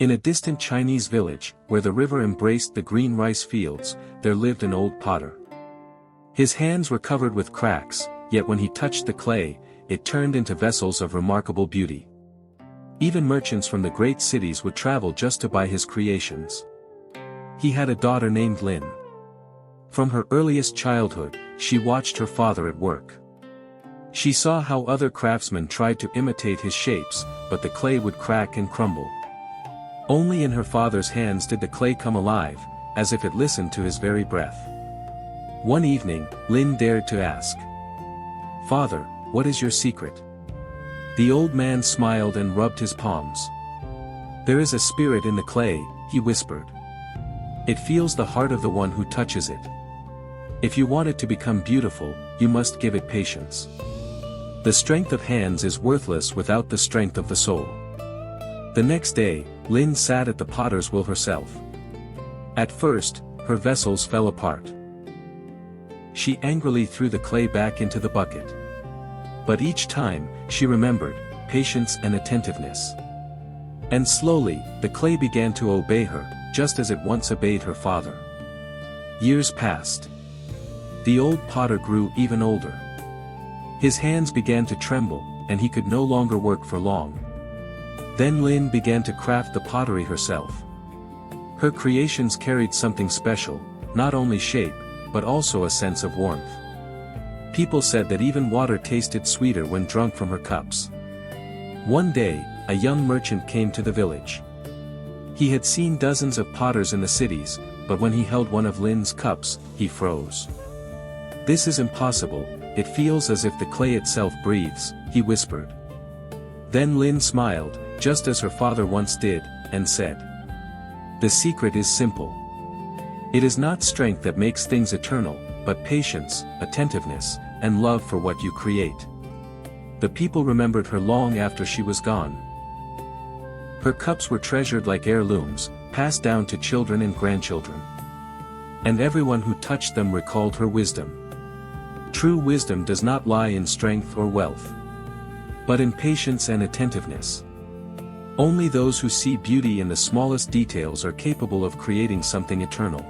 In a distant Chinese village, where the river embraced the green rice fields, there lived an old potter. His hands were covered with cracks, yet when he touched the clay, it turned into vessels of remarkable beauty. Even merchants from the great cities would travel just to buy his creations. He had a daughter named Lin. From her earliest childhood, she watched her father at work. She saw how other craftsmen tried to imitate his shapes, but the clay would crack and crumble. Only in her father's hands did the clay come alive, as if it listened to his very breath. One evening, Lin dared to ask, "Father, what is your secret?" The old man smiled and rubbed his palms. "There is a spirit in the clay," he whispered. "It feels the heart of the one who touches it. If you want it to become beautiful, you must give it patience. The strength of hands is worthless without the strength of the soul." The next day, Lin sat at the potter's wheel herself. At first, her vessels fell apart. She angrily threw the clay back into the bucket. But each time, she remembered patience and attentiveness. And slowly, the clay began to obey her, just as it once obeyed her father. Years passed. The old potter grew even older. His hands began to tremble, and he could no longer work for long. Then Lin began to craft the pottery herself. Her creations carried something special, not only shape, but also a sense of warmth. People said that even water tasted sweeter when drunk from her cups. One day, a young merchant came to the village. He had seen dozens of potters in the cities, but when he held one of Lin's cups, he froze. "This is impossible, it feels as if the clay itself breathes," he whispered. Then Lin smiled, just as her father once did, and said, "The secret is simple. It is not strength that makes things eternal, but patience, attentiveness, and love for what you create." The people remembered her long after she was gone. Her cups were treasured like heirlooms, passed down to children and grandchildren. And everyone who touched them recalled her wisdom. True wisdom does not lie in strength or wealth, but in patience and attentiveness. Only those who see beauty in the smallest details are capable of creating something eternal.